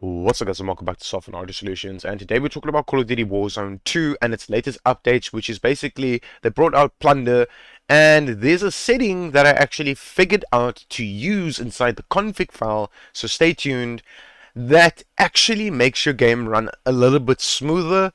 What's up guys, and welcome back to Soft and Audio Solutions, and today we're talking about Call of Duty Warzone 2 and its latest updates, which is basically they brought out plunder, and there's a setting that I actually figured out to use inside the config file, so stay tuned, that actually makes your game run a little bit smoother.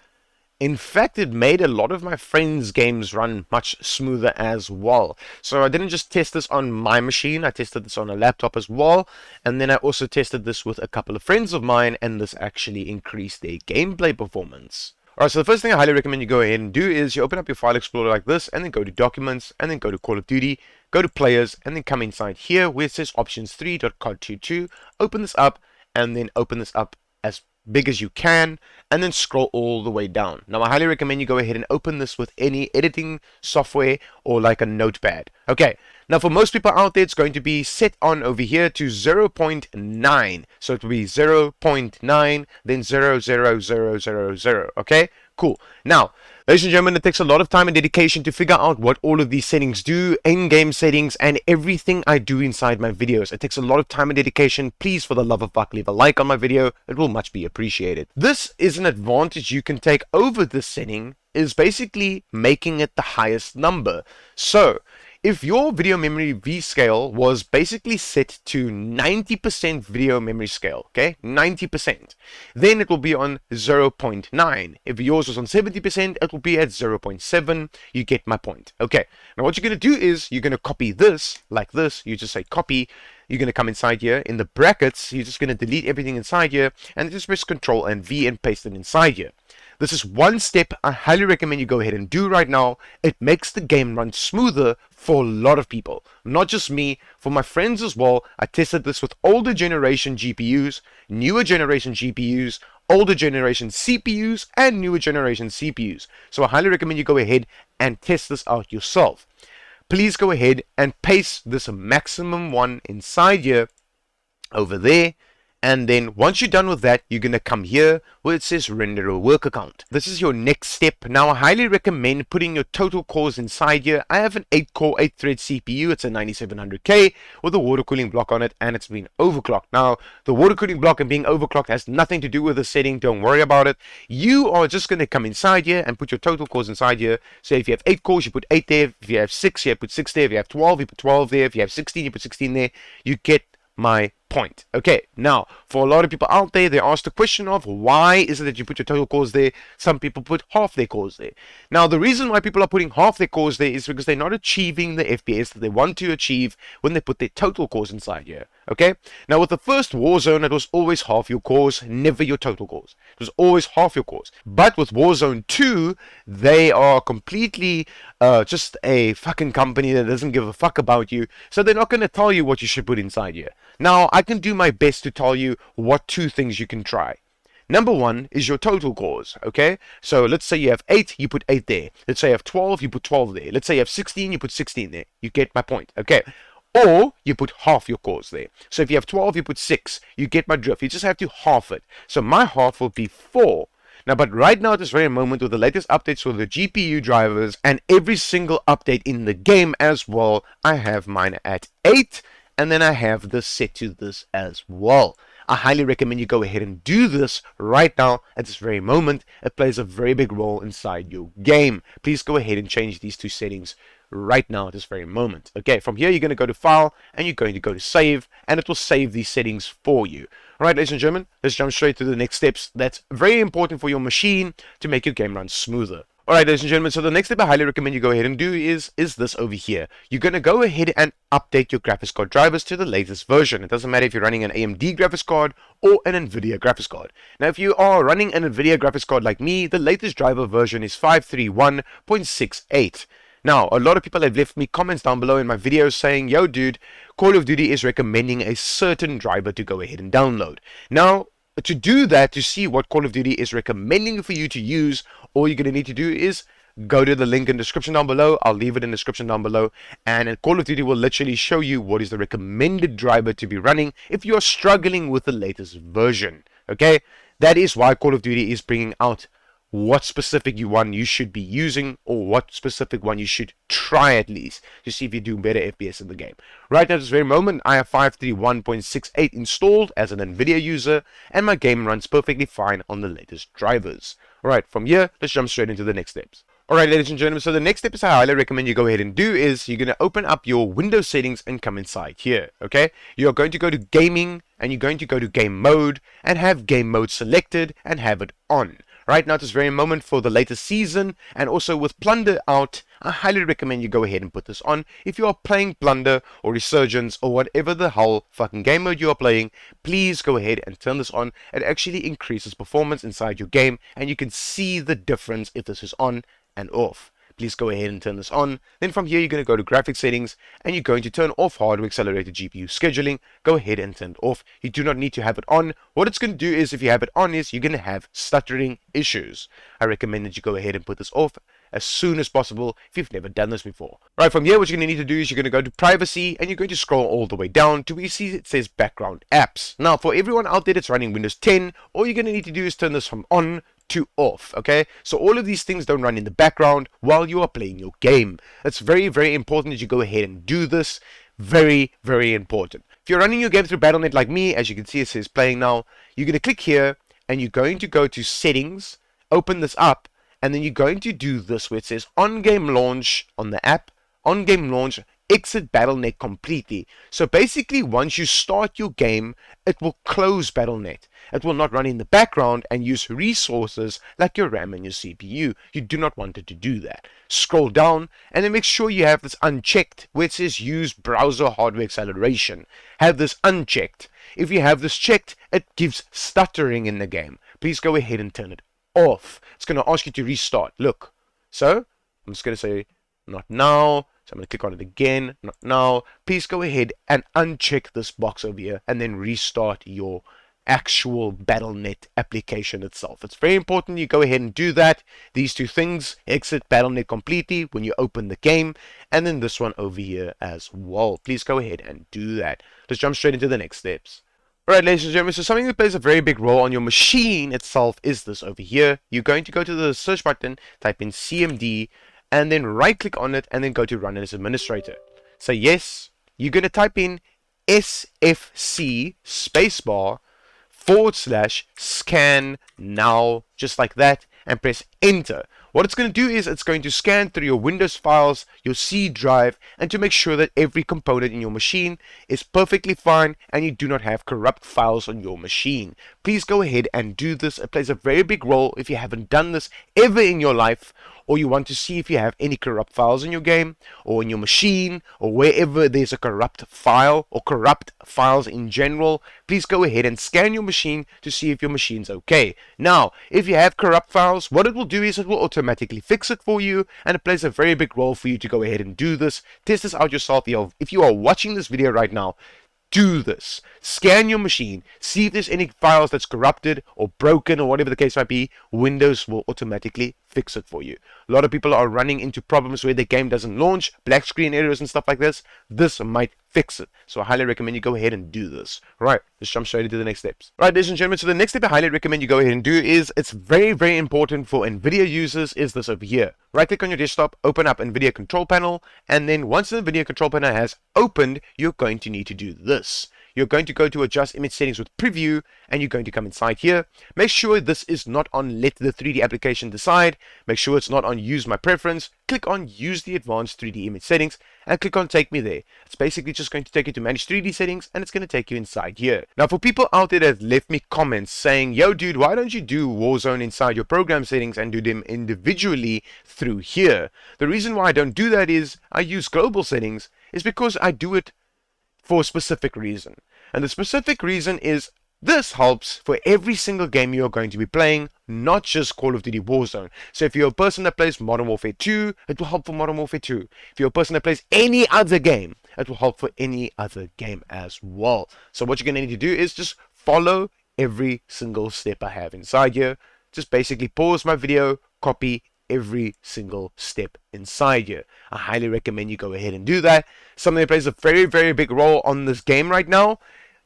In fact, it made a lot of my friends' games run much smoother as well. So I didn't just test this on my machine, I tested this on a laptop as well. And then I also tested this with a couple of friends of mine, and this actually increased their gameplay performance. Alright, so the first thing I highly recommend you go ahead and do is you open up your file explorer like this, and then go to Documents, and then go to Call of Duty, go to Players, and then come inside here where it says options3.cod22, open this up, and then open this up as big as you can, and then scroll all the way down. Now I highly recommend you go ahead and open this with any editing software or like a notepad. Okay, now for most people out there it's going to be set on over here to 0.9, so it will be 0.9 then 00000. Okay, cool. Now ladies and gentlemen, it takes a lot of time and dedication to figure out what all of these settings do, in-game settings, and everything I do inside my videos. It takes a lot of time and dedication. Please, for the love of fuck, leave a like on my video. It will much be appreciated. This is an advantage you can take over this setting, is basically making it the highest number. So if your video memory V scale was basically set to 90% video memory scale, okay, 90%, then it will be on 0.9. If yours was on 70%, it will be at 0.7. You get my point. Okay, now what you're going to do is you're going to copy this like this. You just say copy. You're going to come inside here in the brackets. You're just going to delete everything inside here and just press Control and V and paste it inside here. This is one step I highly recommend you go ahead and do right now. It makes the game run smoother for a lot of people. Not just me, for my friends as well. I tested this with older generation GPUs, newer generation GPUs, older generation CPUs, and newer generation CPUs. So I highly recommend you go ahead and test this out yourself. Please go ahead and paste this maximum one inside here, over there. And then once you're done with that, you're going to come here where it says render a work account. This is your next step. Now I highly recommend putting your total cores inside here. I have an 8-core 8-thread CPU. It's a 9700K with a water cooling block on it, and it's been overclocked. Now the water cooling block and being overclocked has nothing to do with the setting. Don't worry about it. You are just going to come inside here and put your total cores inside here. So if you have 8 cores, you put 8 there. If you have 6, you put 6 there. If you have 12, you put 12 there. If you have 16, you put 16 there. You get my point. Okay, now for a lot of people out there, they ask the question of why is it that you put your total cores there? Some people put half their cores there. Now the reason why people are putting half their cores there is because they're not achieving the FPS that they want to achieve when they put their total cores inside here. Okay, now with the first Warzone, it was always half your cores, never your total cores. It was always half your cores. But with Warzone 2, they are completely just a fucking company that doesn't give a fuck about you, so they're not going to tell you what you should put inside here. Now I can do my best to tell you what 2 things you can try. Number 1 is your total cores, okay? So let's say you have 8, you put 8 there. Let's say you have 12, you put 12 there. Let's say you have 16, you put 16 there. You get my point, okay? Or you put half your cores there. So if you have 12, you put 6. You get my drift. You just have to half it. So my half will be 4. Now, but right now at this very moment, with the latest updates for the GPU drivers and every single update in the game as well, I have mine at 8. And then I have this set to this as well. I highly recommend you go ahead and do this right now at this very moment. It plays a very big role inside your game. Please go ahead and change these 2 settings right now at this very moment. Okay, from here you're going to go to File and you're going to go to Save, and it will save these settings for you. Alright, ladies and gentlemen, let's jump straight to the next steps. That's very important for your machine to make your game run smoother. Alright, ladies and gentlemen, so the next step I highly recommend you go ahead and do is this over here. You're going to go ahead and update your graphics card drivers to the latest version. It doesn't matter if you're running an AMD graphics card or an Nvidia graphics card. Now, if you are running an Nvidia graphics card like me, the latest driver version is 531.68. Now, a lot of people have left me comments down below in my videos saying, yo dude, Call of Duty is recommending a certain driver to go ahead and download. Now, to do that, to see what Call of Duty is recommending for you to use, all you're going to need to do is go to the link in the description down below. I'll leave it in the description down below, and Call of Duty will literally show you what is the recommended driver to be running if you are struggling with the latest version. Okay, that is why Call of Duty is bringing out what specific one you should be using, or what specific one you should try at least to see if you do better FPS in the game. Right now at this very moment, I have 531.68 installed as an Nvidia user, and my game runs perfectly fine on the latest drivers. Alright, from here, let's jump straight into the next steps. Alright, ladies and gentlemen, so the next step is I highly recommend you go ahead and do is you're going to open up your Windows settings and come inside here, okay? You're going to go to gaming, and you're going to go to game mode, and have game mode selected, and have it on. Right now at this very moment for the latest season, and also with Plunder out, I highly recommend you go ahead and put this on. If you are playing Plunder or Resurgence or whatever the hell fucking game mode you are playing, please go ahead and turn this on. It actually increases performance inside your game, and you can see the difference if this is on and off. Please go ahead and turn this on. Then from here you're going to go to graphics settings, and you're going to turn off hardware accelerated GPU scheduling. Go ahead and turn it off. You do not need to have it on. What it's going to do is, if you have it on, is you're going to have stuttering issues. I recommend that you go ahead and put this off as soon as possible if you've never done this before. Right, from here what you're going to need to do is you're going to go to privacy, and you're going to scroll all the way down to where you see it says background apps. Now for everyone out there that's running Windows 10, all you're going to need to do is turn this from on to off, okay? So all of these things don't run in the background while you are playing your game. It's very, very important that you go ahead and do this. Very, very important. If you're running your game through Battle.net like me, as you can see it says playing now, you're going to click here, and you're going to go to settings, open this up, and then you're going to do this where it says on game launch on the app, on game launch, exit Battle.net completely. So basically once you start your game, it will close Battle.net. It will not run in the background and use resources like your RAM and your CPU. You do not want it to do that. Scroll down, and then make sure you have this unchecked where it says use browser hardware acceleration. Have this unchecked. If you have this checked, it gives stuttering in the game. Please go ahead and turn it off. It's going to ask you to restart. Look. So I'm just going to say not now. So I'm going to click on it again, not now. Please go ahead and uncheck this box over here, and then restart your actual Battle.net application itself. It's very important you go ahead and do that. These two things, exit Battle.net completely when you open the game, and then this one over here as well. Please go ahead and do that. Let's jump straight into the next steps. Alright, ladies and gentlemen, so something that plays a very big role on your machine itself is this over here. You're going to go to the search button, type in CMD, and then right click on it, and then go to run as administrator. So yes, you're going to type in SFC spacebar / scan now, just like that, and press enter. What it's going to do is it's going to scan through your Windows files, your C drive, and to make sure that every component in your machine is perfectly fine and you do not have corrupt files on your machine. Please go ahead and do this. It plays a very big role if you haven't done this ever in your life, or you want to see if you have any corrupt files in your game, or in your machine, or wherever there's a corrupt file, or corrupt files in general. Please go ahead and scan your machine to see if your machine's okay. Now, if you have corrupt files, what it will do is it will automatically fix it for you, and it plays a very big role for you to go ahead and do this. Test this out yourself. If you are watching this video right now, do this. Scan your machine, see if there's any files that's corrupted or broken or whatever the case might be. Windows will automatically fix it for you. A lot of people are running into problems where their game doesn't launch, black screen errors and stuff like this. This might fix it. So I highly recommend you go ahead and do this. Right, let's jump straight into the next steps. Right, ladies and gentlemen, so the next step I highly recommend you go ahead and do is, it's very, very important for Nvidia users, is this over here. Right click on your desktop, open up Nvidia control panel, and then once the Nvidia control panel has opened, you're going to need to do this. You're going to go to adjust image settings with preview, and you're going to come inside here. Make sure this is not on let the 3D application decide. Make sure it's not on use my preference. Click on use the advanced 3D image settings and click on take me there. It's basically just going to take you to manage 3D settings, and it's going to take you inside here. Now for people out there that left me comments saying, yo dude, why don't you do Warzone inside your program settings and do them individually through here? The reason why I don't do that is I use global settings is because I do it for a specific reason. And the specific reason is this helps for every single game you're going to be playing, not just Call of Duty Warzone. So if you're a person that plays Modern Warfare 2, it will help for Modern Warfare 2. If you're a person that plays any other game, it will help for any other game as well. So what you're going to need to do is just follow every single step I have inside here. Just basically pause my video, copy every single step inside here. I highly recommend you go ahead and do that. Something that plays a very, very big role on this game right now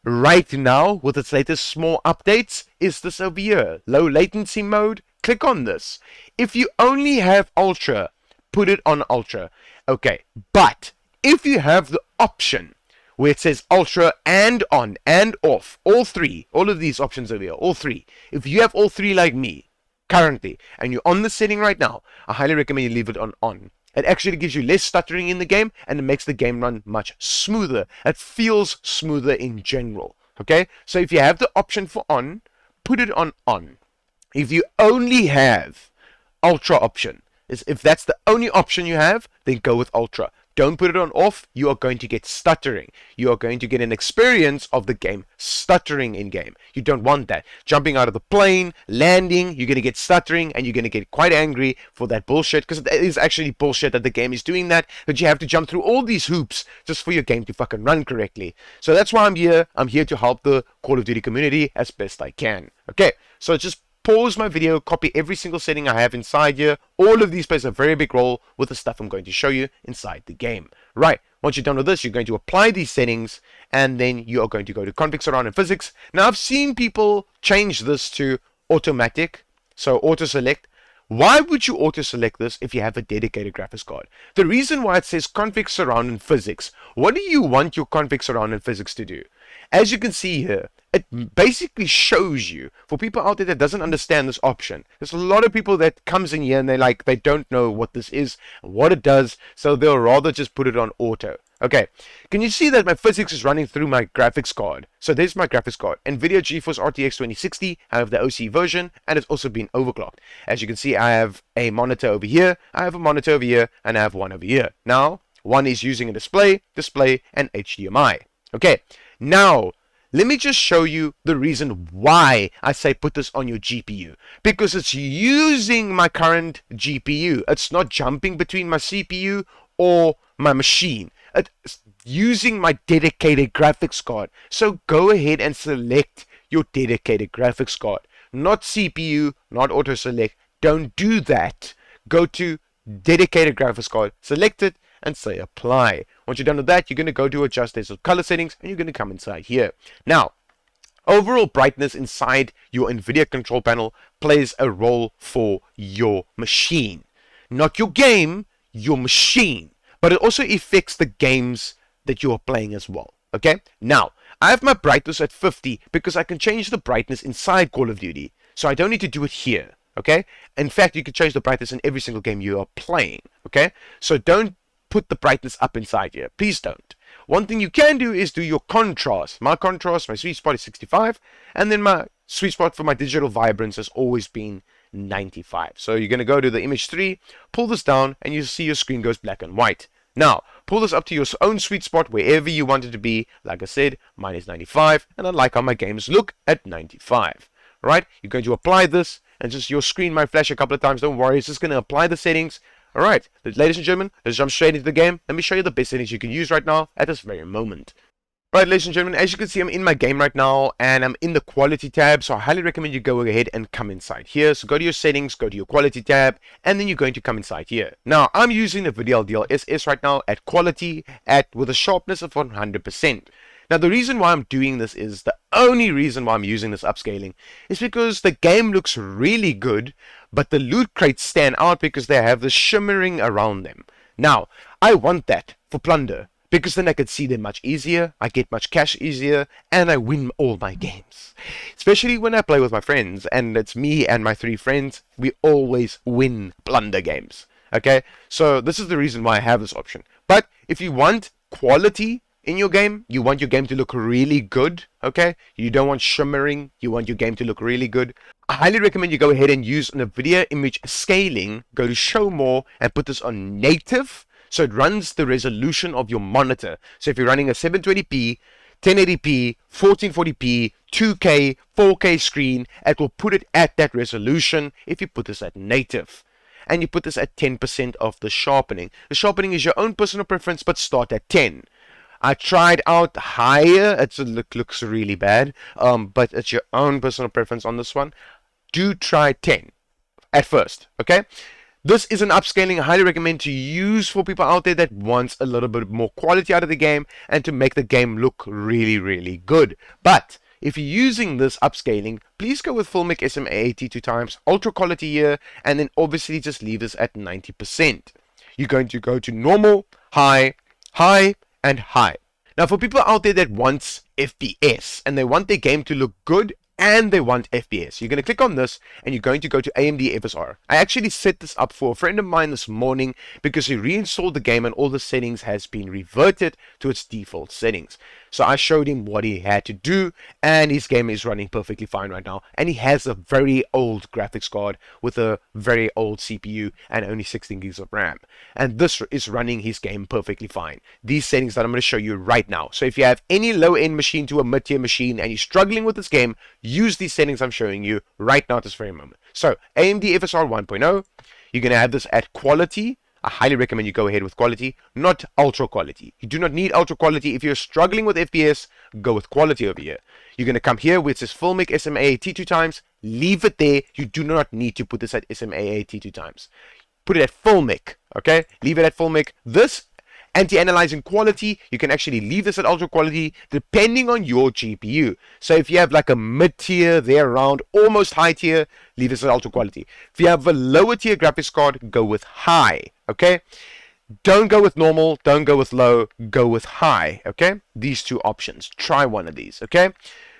with its latest small updates, is this over here. Low latency mode click on this. If you only have ultra, put it on ultra. Okay, but if you have the option where it says ultra and on and off, all three, all of these options over here, all three. If you have all three like me currently, and you're on the setting right now, I highly recommend you leave it on. It actually gives you less stuttering in the game, and it makes the game run much smoother. It feels smoother in general. Okay, so if you have the option for on, put it on. If you only have ultra option, if that's the only option you have, then go with ultra. Don't put it on off. You are going to get stuttering. You are going to get an experience of the game stuttering in game. You don't want that. Jumping out of the plane, landing, you're going to get stuttering, and you're going to get quite angry for that bullshit, because it is actually bullshit that the game is doing that you have to jump through all these hoops just for your game to fucking run correctly. So that's why I'm here. I'm here to help the Call of Duty community as best I can. Okay, so just pause my video, copy every single setting I have inside here. All of these plays a very big role with the stuff I'm going to show you inside the game. Right, once you're done with this, you're going to apply these settings, and then you are going to go to config surround and physics. Now, I've seen people change this to automatic, so auto select. Why would you auto select this if you have a dedicated graphics card? The reason why it says config surround and physics, what do you want your config surround and physics to do? As you can see here, it basically shows you, for people out there that doesn't understand this option, there's a lot of people that comes in here and they don't know what this is, what it does, so they'll rather just put it on auto. Okay, can you see that my physics is running through my graphics card? So there's my graphics card, Nvidia GeForce RTX 2060, I have the OC version, and it's also been overclocked. As you can see, I have a monitor over here, I have a monitor over here, and I have one over here. Now, one is using a display, and HDMI. Okay, now, let me just show you the reason why I say put this on your GPU. Because it's using my current GPU. It's not jumping between my CPU or my machine. It's using my dedicated graphics card. So go ahead and select your dedicated graphics card. Not CPU, not auto select. Don't do that. Go to dedicated graphics card, select it, and say apply. Once you're done with that, you're going to go to adjust these color settings, and you're going to come inside here. Now, overall brightness inside your Nvidia control panel plays a role for your machine. Not your game, your machine. But it also affects the games that you are playing as well. Okay? Now, I have my brightness at 50 because I can change the brightness inside Call of Duty. So I don't need to do it here. Okay? In fact, you can change the brightness in every single game you are playing. Okay? So don't put the brightness up inside here. Please don't. One thing you can do is do your contrast. My sweet spot is 65, and then my sweet spot for my digital vibrance has always been 95. So you're going to go to the image 3, pull this down, and you see your screen goes black and white. Now, pull this up to your own sweet spot wherever you want it to be. Like I said, mine is 95, and I like how my games look at 95. Right? You're going to apply this, and just your screen might flash a couple of times. Don't worry, it's just going to apply the settings. Alright, ladies and gentlemen, let's jump straight into the game. Let me show you the best settings you can use right now at this very moment. Right, ladies and gentlemen, as you can see, I'm in my game right now, and I'm in the quality tab, so I highly recommend you go ahead and come inside here. So go to your settings, go to your quality tab, and then you're going to come inside here. Now, I'm using the Nvidia DLSS right now at quality, with a sharpness of 100%. Now, the reason why I'm doing this is, the only reason why I'm using this upscaling is because the game looks really good, but the loot crates stand out because they have the shimmering around them. Now, I want that for plunder, because then I can see them much easier, I get much cash easier, and I win all my games. Especially when I play with my friends, and it's me and my 3 friends, we always win plunder games. Okay, so this is the reason why I have this option. But if you want quality in your game, you want your game to look really good, okay? You don't want shimmering, you want your game to look really good. I highly recommend you go ahead and use NVIDIA image scaling, go to show more, and put this on native, so it runs the resolution of your monitor. So if you're running a 720p, 1080p, 1440p, 2K, 4K screen, it will put it at that resolution if you put this at native. And you put this at 10% of the sharpening. The sharpening is your own personal preference, but start at 10. I tried out higher, it looks really bad, but it's your own personal preference on this one. Do try 10 at first, okay? This is an upscaling I highly recommend to use for people out there that wants a little bit more quality out of the game and to make the game look really, really good. But If you're using this upscaling, please go with Filmic SMA 82 times, ultra quality here, and then obviously just leave this at 90%. You're going to go to normal, high, high, and high. Now for people out there that want FPS and they want their game to look good and they want FPS, you're going to click on this and you're going to go to AMD FSR. I actually set this up for a friend of mine this morning because he reinstalled the game and all the settings has been reverted to its default settings. So I showed him what he had to do and his game is running perfectly fine right now. And he has a very old graphics card with a very old CPU and only 16 gigs of RAM. And this is running his game perfectly fine. These settings that I'm going to show you right now. So if you have any low-end machine to a mid-tier machine and you're struggling with this game, use these settings I'm showing you right now at this very moment. So AMD FSR 1.0, you're going to have this at quality. I highly recommend you go ahead with quality, not ultra quality. You do not need ultra quality. If you're struggling with FPS, go with quality over here. You're going to come here where it says Filmic SMA 82 times. Leave it there. You do not need to put this at SMA 82 times. Put it at Filmic, okay? Leave it at Filmic. This anti-analyzing quality, you can actually leave this at ultra quality depending on your GPU. So if you have like a mid-tier there around, almost high tier, leave this at ultra quality. If you have a lower tier graphics card, go with high, okay? Don't go with normal, don't go with low, go with high, okay? These two options. Try one of these, okay?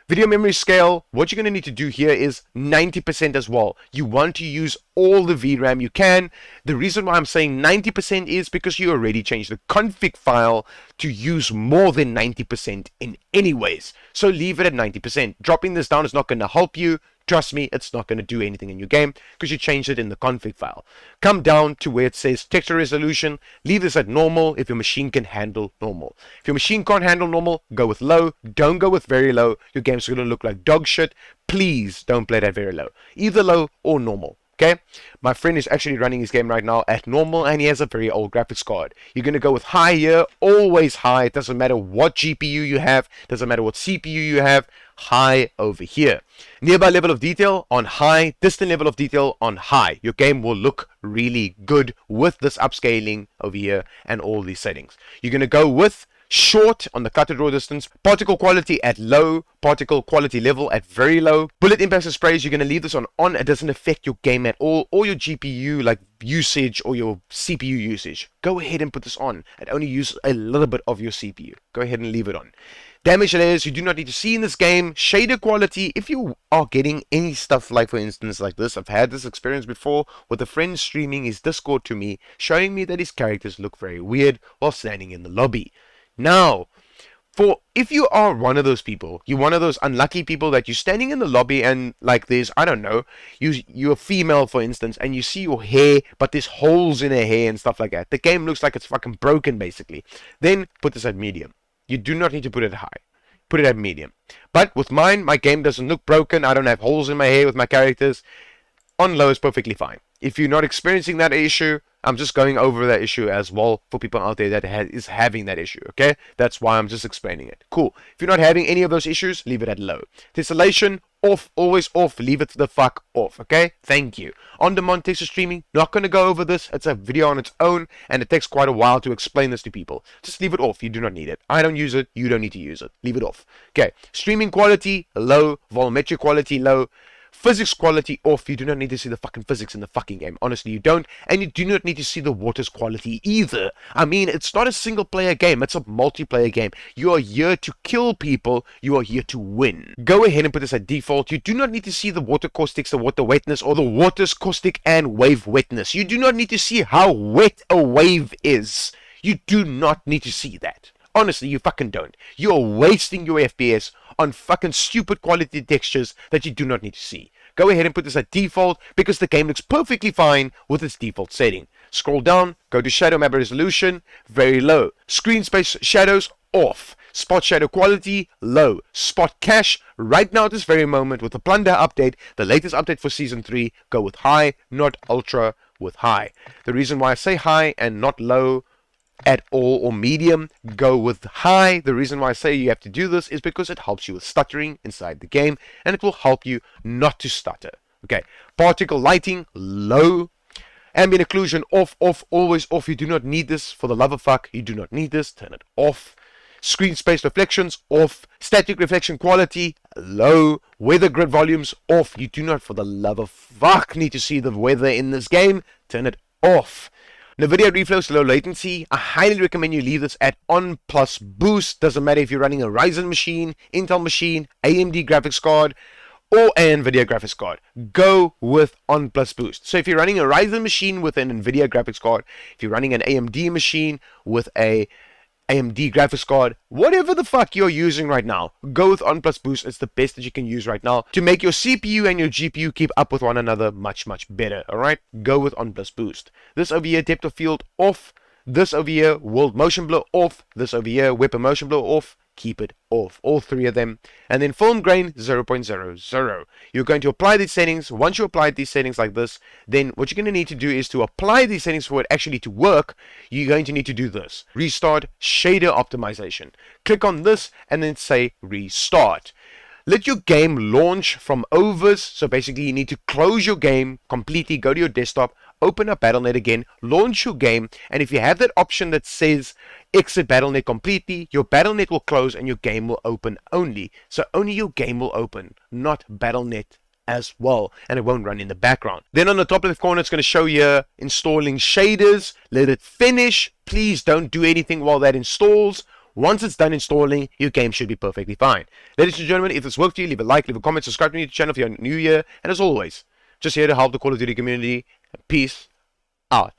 Video memory scale, what you're going to need to do here is 90% as well. You want to use all the VRAM you can. The reason why I'm saying 90% is because you already changed the config file to use more than 90% in any ways. So leave it at 90%. Dropping this down is not going to help you. Trust me, it's not going to do anything in your game because you changed it in the config file. Come down to where it says texture resolution. Leave this at normal if your machine can handle normal. If your machine can't handle normal, go with low. Don't go with very low. Your game's going to look like dog shit. Please don't play that very low. Either low or normal. Okay, my friend is actually running his game right now at normal and he has a very old graphics card. You're going to go with high here, always high. It doesn't matter what GPU you have, doesn't matter what CPU you have, high over here. Nearby level of detail on high, distant level of detail on high. Your game will look really good with this upscaling over here and all these settings. You're going to go with short on the cut to draw distance, particle quality at low, particle quality level at very low, bullet impacts and sprays, you're going to leave this on. It doesn't affect your game at all, or your GPU like usage or your CPU usage. Go ahead and put this on and only use a little bit of your CPU. Go ahead and leave it on. Damage layers you do not need to see in this game. Shader quality, if you are getting any stuff like for instance like this, I've had this experience before with a friend streaming his Discord to me, showing me that his characters look very weird while standing in the lobby. Now, if you are one of those people, you're one of those unlucky people that you're standing in the lobby and like there's, I don't know, you're a female for instance and you see your hair but there's holes in her hair and stuff like that. The game looks like it's fucking broken basically. Then put this at medium. You do not need to put it high. Put it at medium. But with mine, my game doesn't look broken. I don't have holes in my hair with my characters. On low is perfectly fine. If you're not experiencing that issue, I'm just going over that issue as well for people out there that is having that issue, okay? That's why I'm just explaining it. Cool. If you're not having any of those issues, leave it at low. Tessellation, off, always off. Leave it the fuck off, okay? Thank you. On-demand texture streaming, not going to go over this. It's a video on its own, and it takes quite a while to explain this to people. Just leave it off. You do not need it. I don't use it. You don't need to use it. Leave it off. Okay. Streaming quality, low. Volumetric quality, low. Physics quality off. You do not need to see the fucking physics in the fucking game. Honestly, you don't. And you do not need to see the water's quality either. I mean, it's not a single player game. It's a multiplayer game. You are here to kill people. You are here to win. Go ahead and put this at default. You do not need to see the water caustics, the water wetness, or the water's caustic and wave wetness. You do not need to see how wet a wave is. You do not need to see that. Honestly, you fucking don't. You're wasting your FPS on fucking stupid quality textures that you do not need to see. Go ahead and put this at default because the game looks perfectly fine with its default setting. Scroll down, go to shadow map resolution, very low. Screen space shadows, off. Spot shadow quality, low. Spot cache, right now at this very moment with the Plunder update, the latest update for Season 3, go with high, not ultra, with high. The reason why I say high and not low at all or medium, go with high. The reason why I say you have to do this is because it helps you with stuttering inside the game and it will help you not to stutter. Okay, particle lighting, low. Ambient occlusion, off, off, always off. You do not need this. For the love of fuck, you do not need this. Turn it off. screen space reflections off, static reflection quality low, weather grid volumes off. You do not, for the love of fuck, need to see the weather in this game. Turn it off. Nvidia reflows low latency. I highly recommend you leave this at on plus boost. Doesn't matter if you're running a Ryzen machine, Intel machine, AMD graphics card, or an Nvidia graphics card. Go with on plus boost. So if you're running a Ryzen machine with an Nvidia graphics card, if you're running an AMD machine with a AMD graphics card, whatever the fuck you're using right now, go with on plus boost. It's the best that you can use right now to make your CPU and your GPU keep up with one another much better. Alright, go with on plus boost. This over here, depth of field off. This over here, world motion blur off. This over here, weapon motion blur off. Keep it off, all three of them. And then film grain 0.00. You're going to apply these settings. Once you apply these settings like this, then what you're going to need to do is to apply these settings for it actually to work. You're going to need to do this: restart shader optimization. Click on this and then say restart. Let your game launch from overs. So basically you need to close your game completely, go to your desktop, open up Battle.net again, launch your game, and if you have that option that says exit Battle.net completely, your Battle.net will close and your game will open only. So only your game will open, not Battle.net as well, and it won't run in the background. Then on the top left corner, it's going to show you installing shaders. Let it finish. Please don't do anything while that installs. Once it's done installing, your game should be perfectly fine. Ladies and gentlemen, if this worked for you, leave a like, leave a comment, subscribe to the channel if you're new here, and as always, just here to help the Call of Duty community. Peace out.